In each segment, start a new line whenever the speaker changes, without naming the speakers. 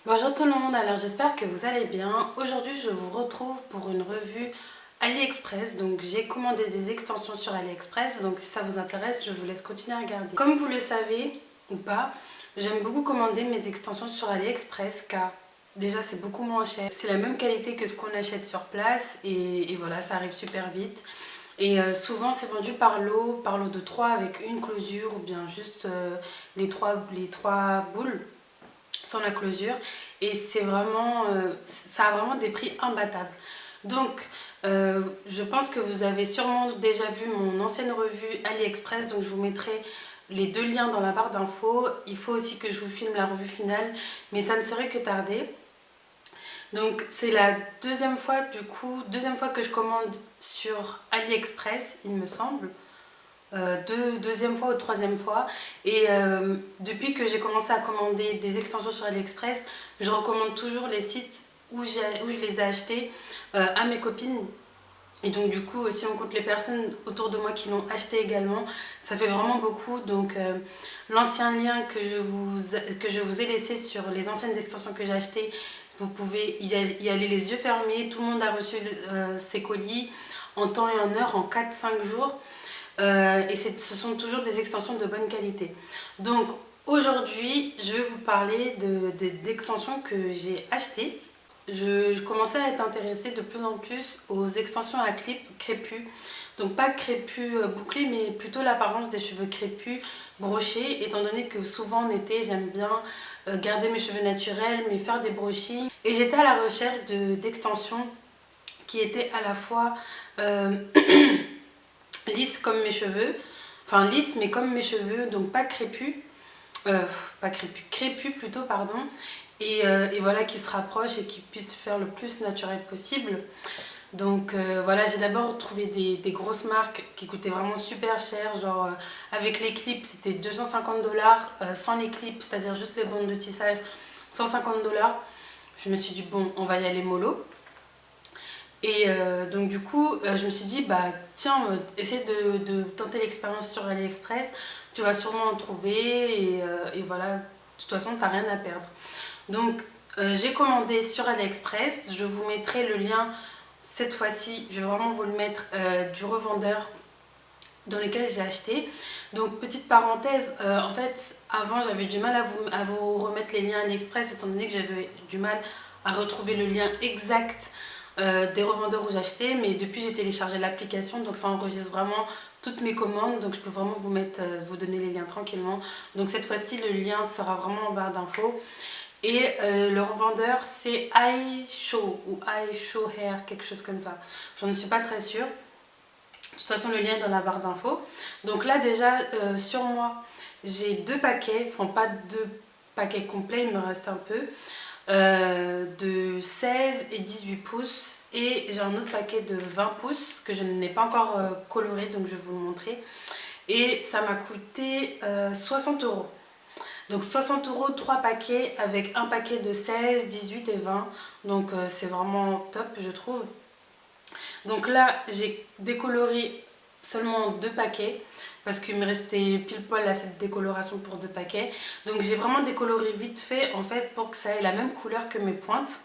Bonjour tout le monde, alors j'espère que vous allez bien. Aujourd'hui je vous retrouve pour une revue AliExpress. Donc j'ai commandé des extensions sur AliExpress, donc si ça vous intéresse je vous laisse continuer à regarder. Comme vous le savez ou pas, j'aime beaucoup commander mes extensions sur AliExpress car déjà c'est beaucoup moins cher. C'est la même qualité que ce qu'on achète sur place et voilà, ça arrive super vite. Et souvent c'est vendu par lot de 3 avec une closure ou bien juste les trois boules sans la closure, et c'est vraiment ça a vraiment des prix imbattables. Donc je pense que vous avez sûrement déjà vu mon ancienne revue AliExpress, donc je vous mettrai les deux liens dans la barre d'infos. Il faut aussi que je vous filme la revue finale, mais ça ne serait que tardé. Donc c'est la deuxième fois que je commande sur AliExpress, il me semble. Deuxième fois ou troisième fois, et depuis que j'ai commencé à commander des extensions sur AliExpress, je recommande toujours les sites où je les ai achetées à mes copines. Et donc du coup, si on compte les personnes autour de moi qui l'ont acheté également, ça fait vraiment beaucoup. Donc l'ancien lien que je vous ai laissé sur les anciennes extensions que j'ai achetées, vous pouvez y aller les yeux fermés. Tout le monde a reçu ses colis en temps et en heure, en 4-5 jours. Et ce sont toujours des extensions de bonne qualité. Donc aujourd'hui, je vais vous parler d'extensions que j'ai achetées. Je commençais à être intéressée de plus en plus aux extensions à clip crépus. Donc pas crépus bouclés, mais plutôt l'apparence des cheveux crépus, brochés, étant donné que souvent en été, j'aime bien garder mes cheveux naturels, mais faire des brochis. Et j'étais à la recherche d'extensions qui étaient à la fois lisse comme mes cheveux, enfin lisse mais comme mes cheveux, donc pas crépus, pas crépus, crépus plutôt, pardon, et voilà, qui se rapprochent et qui puissent faire le plus naturel possible. Donc voilà, j'ai d'abord trouvé des grosses marques qui coûtaient vraiment super cher, genre avec les clips c'était 250 $, sans les clips, c'est-à-dire juste les bandes de tissage, 150 $. Je me suis dit bon, on va y aller mollo. Et donc du coup, je me suis dit, bah tiens, essaie de tenter l'expérience sur AliExpress, tu vas sûrement en trouver, et voilà, de toute façon, t'as rien à perdre. Donc j'ai commandé sur AliExpress, je vous mettrai le lien cette fois-ci, je vais vraiment vous le mettre, du revendeur dans lequel j'ai acheté. Donc petite parenthèse, en fait, avant j'avais du mal à vous remettre les liens AliExpress, étant donné que j'avais du mal à retrouver le lien exact des revendeurs où j'achetais, mais depuis j'ai téléchargé l'application, donc ça enregistre vraiment toutes mes commandes, donc je peux vraiment vous donner les liens tranquillement. Donc cette fois-ci le lien sera vraiment en barre d'infos. Et le revendeur c'est iShow ou iShow Hair, quelque chose comme ça, j'en ne suis pas très sûre. De toute façon le lien est dans la barre d'infos. Donc là déjà sur moi j'ai deux paquets, enfin pas deux paquets complets, il me reste un peu, de 16 et 18 pouces, et j'ai un autre paquet de 20 pouces que je n'ai pas encore coloré, donc je vais vous le montrer, et ça m'a coûté 60 €. Donc 60 € 3 paquets, avec un paquet de 16, 18 et 20, donc c'est vraiment top je trouve. Donc là j'ai décoloré seulement deux paquets parce qu'il me restait pile poil à cette décoloration pour deux paquets. Donc j'ai vraiment décoloré vite fait en fait pour que ça ait la même couleur que mes pointes.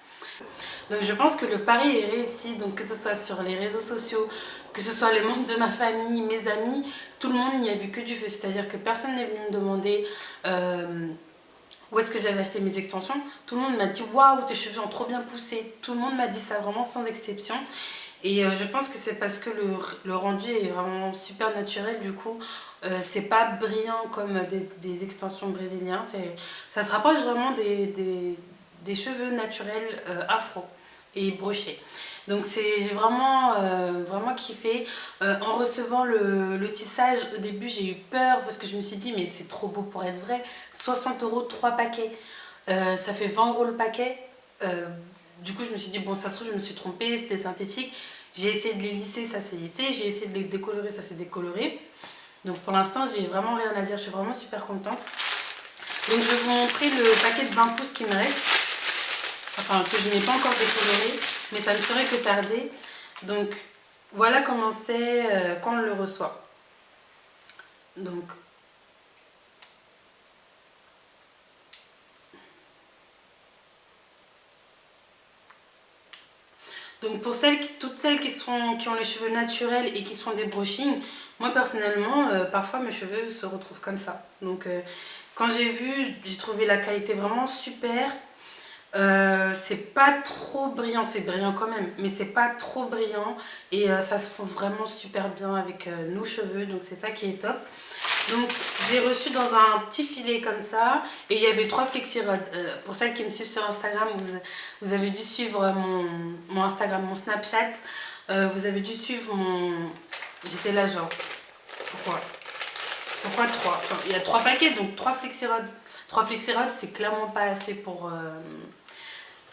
Donc je pense que le pari est réussi, donc que ce soit sur les réseaux sociaux, que ce soit les membres de ma famille, mes amis, tout le monde n'y a vu que du feu. C'est-à-dire que personne n'est venu me demander où est-ce que j'avais acheté mes extensions. Tout le monde m'a dit waouh, tes cheveux ont trop bien poussé. Tout le monde m'a dit ça vraiment sans exception. Et je pense que c'est parce que le rendu est vraiment super naturel, du coup c'est pas brillant comme des extensions brésiliennes, ça se rapproche vraiment des cheveux naturels afro et brochés. Donc j'ai vraiment, vraiment kiffé. En recevant le tissage, au début j'ai eu peur parce que je me suis dit mais c'est trop beau pour être vrai, 60 € 3 paquets, ça fait 20 € le paquet. Du coup je me suis dit bon, ça se trouve je me suis trompée, c'était synthétique. J'ai essayé de les lisser, ça s'est lissé, j'ai essayé de les décolorer, ça s'est décoloré. Donc pour l'instant j'ai vraiment rien à dire, je suis vraiment super contente. Donc je vais vous montrer le paquet de 20 pouces qui me reste, enfin que je n'ai pas encore décoloré, mais ça ne serait que tardé. Donc voilà comment c'est quand on le reçoit. Donc Donc pour toutes celles qui ont les cheveux naturels et qui se font des brushings, moi personnellement, parfois mes cheveux se retrouvent comme ça. Donc quand j'ai vu, j'ai trouvé la qualité vraiment super. C'est pas trop brillant, c'est brillant quand même, mais c'est pas trop brillant et ça se fond vraiment super bien avec nos cheveux, donc c'est ça qui est top. Donc j'ai reçu dans un petit filet comme ça et il y avait 3 flexi-rods. Pour celles qui me suivent sur Instagram, vous avez dû suivre mon Instagram, mon Snapchat. Vous avez dû suivre mon... J'étais là genre, pourquoi 3? Enfin, il y a 3 paquets, donc 3 flexi-rods. 3 flexi-rods, c'est clairement pas assez pour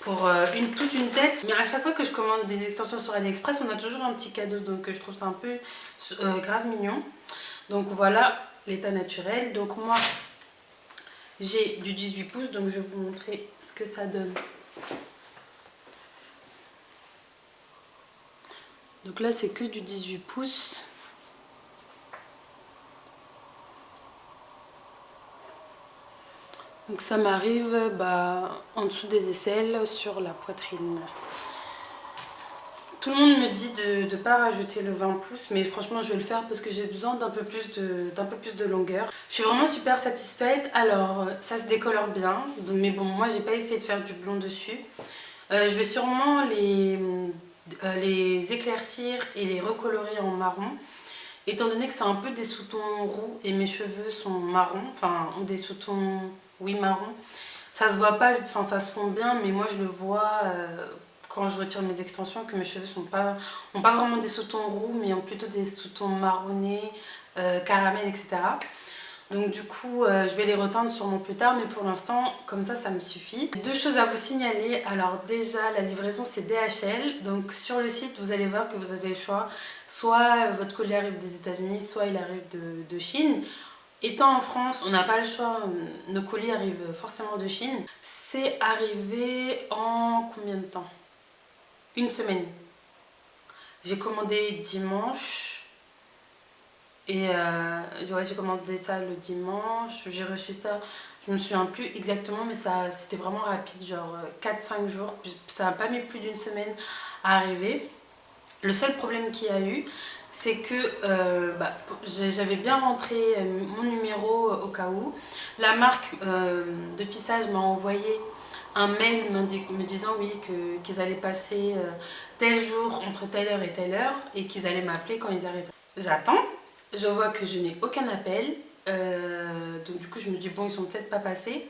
toute une tête. Mais à chaque fois que je commande des extensions sur AliExpress, on a toujours un petit cadeau, donc je trouve ça un peu grave mignon. Donc voilà l'état naturel. Donc moi j'ai du 18 pouces, donc je vais vous montrer ce que ça donne. Donc là c'est que du 18 pouces. Donc ça m'arrive en dessous des aisselles, sur la poitrine. Tout le monde me dit de ne pas rajouter le 20 pouces, mais franchement je vais le faire parce que j'ai besoin d'un peu plus de longueur. Je suis vraiment super satisfaite. Alors ça se décolore bien, mais bon moi j'ai pas essayé de faire du blond dessus. Je vais sûrement les éclaircir et les recolorer en marron. Étant donné que c'est un peu des sous-tons roux et mes cheveux sont marrons, enfin ont des sous-tons, oui, marron. Ça se voit pas, enfin ça se fond bien, mais moi je le vois quand je retire mes extensions que mes cheveux ont pas vraiment des sous-tons roux, mais ont plutôt des sous-tons marronnés, caramel, etc. Donc du coup, je vais les reteindre sûrement plus tard, mais pour l'instant, comme ça me suffit. J'ai 2 choses à vous signaler. Alors déjà, la livraison, c'est DHL. Donc sur le site, vous allez voir que vous avez le choix. Soit votre colis arrive des États-Unis, soit il arrive de Chine. Étant en France, on n'a pas le choix. Nos colis arrivent forcément de Chine. C'est arrivé en combien de temps? Une semaine. J'ai commandé dimanche. Et ouais, j'ai commandé ça le dimanche, j'ai reçu ça, je me souviens plus exactement, mais c'était vraiment rapide, genre 4-5 jours, ça n'a pas mis plus d'une semaine à arriver. Le seul problème qu'il y a eu, c'est que j'avais bien rentré mon numéro au cas où. La marque de tissage m'a envoyé un mail me disant oui qu'ils allaient passer tel jour entre telle heure et telle heure et qu'ils allaient m'appeler quand ils arriveraient. J'attends. Je vois que je n'ai aucun appel, donc du coup je me dis bon ils sont peut-être pas passés.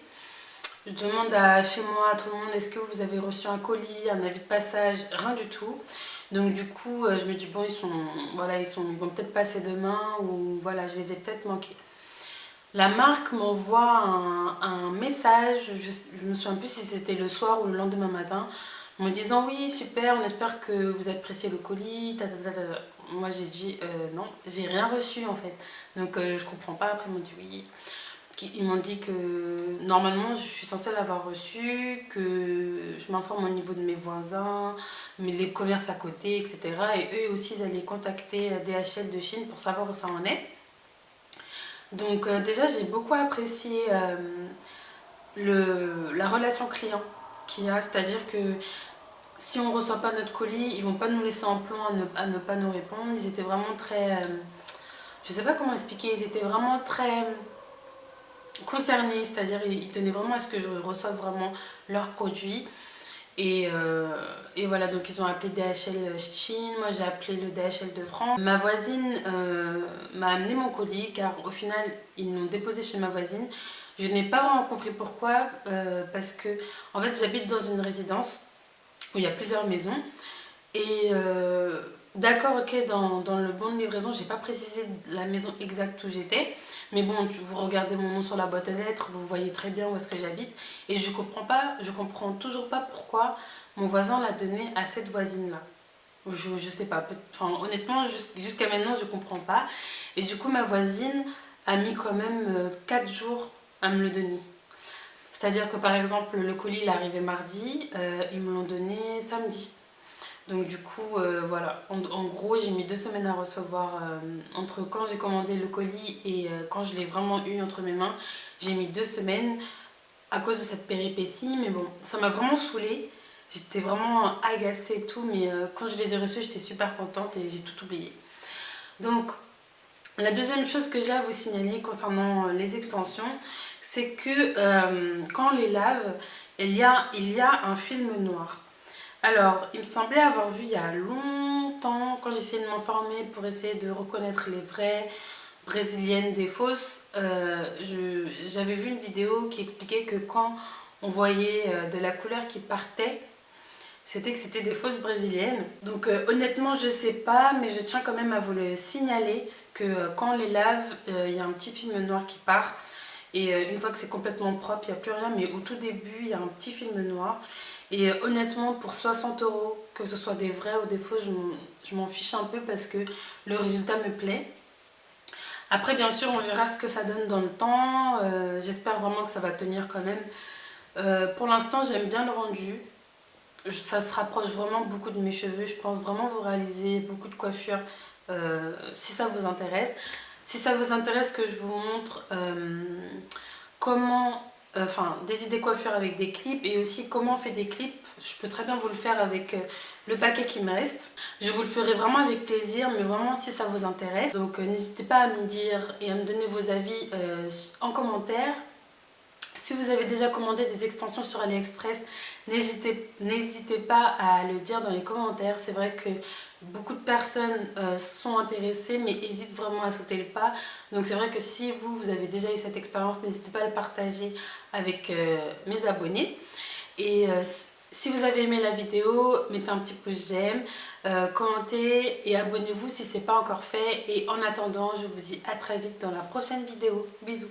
Je demande chez moi à tout le monde est-ce que vous avez reçu un colis, un avis de passage, rien du tout. Donc du coup je me dis bon ils vont peut-être passer demain ou voilà je les ai peut-être manqués. La marque m'envoie un message, je me souviens plus si c'était le soir ou le lendemain matin, en me disant oui super on espère que vous appréciez le colis, Moi j'ai dit non, j'ai rien reçu en fait. Donc je comprends pas, après ils m'ont dit oui. Ils m'ont dit que normalement je suis censée l'avoir reçu, que je m'informe au niveau de mes voisins, mais les commerces à côté, etc. Et eux aussi ils allaient contacter DHL de Chine pour savoir où ça en est. Donc déjà j'ai beaucoup apprécié la relation client qu'il y a, c'est-à-dire que si on ne reçoit pas notre colis, ils vont pas nous laisser en plan à ne pas nous répondre. Ils étaient vraiment très... je sais pas comment expliquer, ils étaient vraiment très concernés, c'est-à-dire ils tenaient vraiment à ce que je reçoive vraiment leurs produits. Et voilà, donc ils ont appelé DHL Chine, moi j'ai appelé le DHL de France. Ma voisine m'a amené mon colis car au final ils l'ont déposé chez ma voisine. Je n'ai pas vraiment compris pourquoi, parce que en fait j'habite dans une résidence où il y a plusieurs maisons. Et d'accord, ok, dans le bon de livraison, j'ai pas précisé la maison exacte où j'étais. Mais bon, vous regardez mon nom sur la boîte aux lettres, vous voyez très bien où est-ce que j'habite. Et je comprends toujours pas pourquoi mon voisin l'a donné à cette voisine-là. Je sais pas, enfin honnêtement, jusqu'à maintenant, je comprends pas. Et du coup, ma voisine a mis quand même 4 jours à me le donner. C'est-à-dire que par exemple, le colis il est arrivé mardi, ils me l'ont donné samedi. Donc du coup, voilà, en gros j'ai mis 2 semaines à recevoir, entre quand j'ai commandé le colis et quand je l'ai vraiment eu entre mes mains, j'ai mis 2 semaines à cause de cette péripétie, mais bon, ça m'a vraiment saoulée. J'étais vraiment agacée et tout, mais quand je les ai reçus, j'étais super contente et j'ai tout oublié. Donc, la deuxième chose que j'ai à vous signaler concernant les extensions, c'est que quand on les lave, il y a un film noir. Alors, il me semblait avoir vu il y a longtemps, quand j'essayais de m'informer pour essayer de reconnaître les vraies brésiliennes des fausses, j'avais vu une vidéo qui expliquait que quand on voyait de la couleur qui partait, c'était que c'était des fausses brésiliennes. Donc honnêtement, je sais pas, mais je tiens quand même à vous le signaler que quand on les lave, il y a un petit film noir qui part. Et une fois que c'est complètement propre, il n'y a plus rien. Mais au tout début, il y a un petit film noir. Et honnêtement, pour 60 €, que ce soit des vrais ou des faux, je m'en fiche un peu parce que le résultat me plaît. Après, bien sûr, on verra ce que ça donne dans le temps. J'espère vraiment que ça va tenir quand même. Pour l'instant, j'aime bien le rendu. Ça se rapproche vraiment beaucoup de mes cheveux. Je pense vraiment vous réaliser beaucoup de coiffures si ça vous intéresse. Si ça vous intéresse que je vous montre comment, des idées coiffures avec des clips et aussi comment on fait des clips, je peux très bien vous le faire avec le paquet qui me reste. Je vous le ferai vraiment avec plaisir, mais vraiment si ça vous intéresse. Donc n'hésitez pas à me dire et à me donner vos avis en commentaire. Si vous avez déjà commandé des extensions sur AliExpress, n'hésitez pas à le dire dans les commentaires. C'est vrai que beaucoup de personnes sont intéressées mais hésitent vraiment à sauter le pas. Donc c'est vrai que si vous avez déjà eu cette expérience, n'hésitez pas à le partager avec mes abonnés. Et si vous avez aimé la vidéo, mettez un petit pouce j'aime, commentez et abonnez-vous si ce n'est pas encore fait. Et en attendant, je vous dis à très vite dans la prochaine vidéo. Bisous.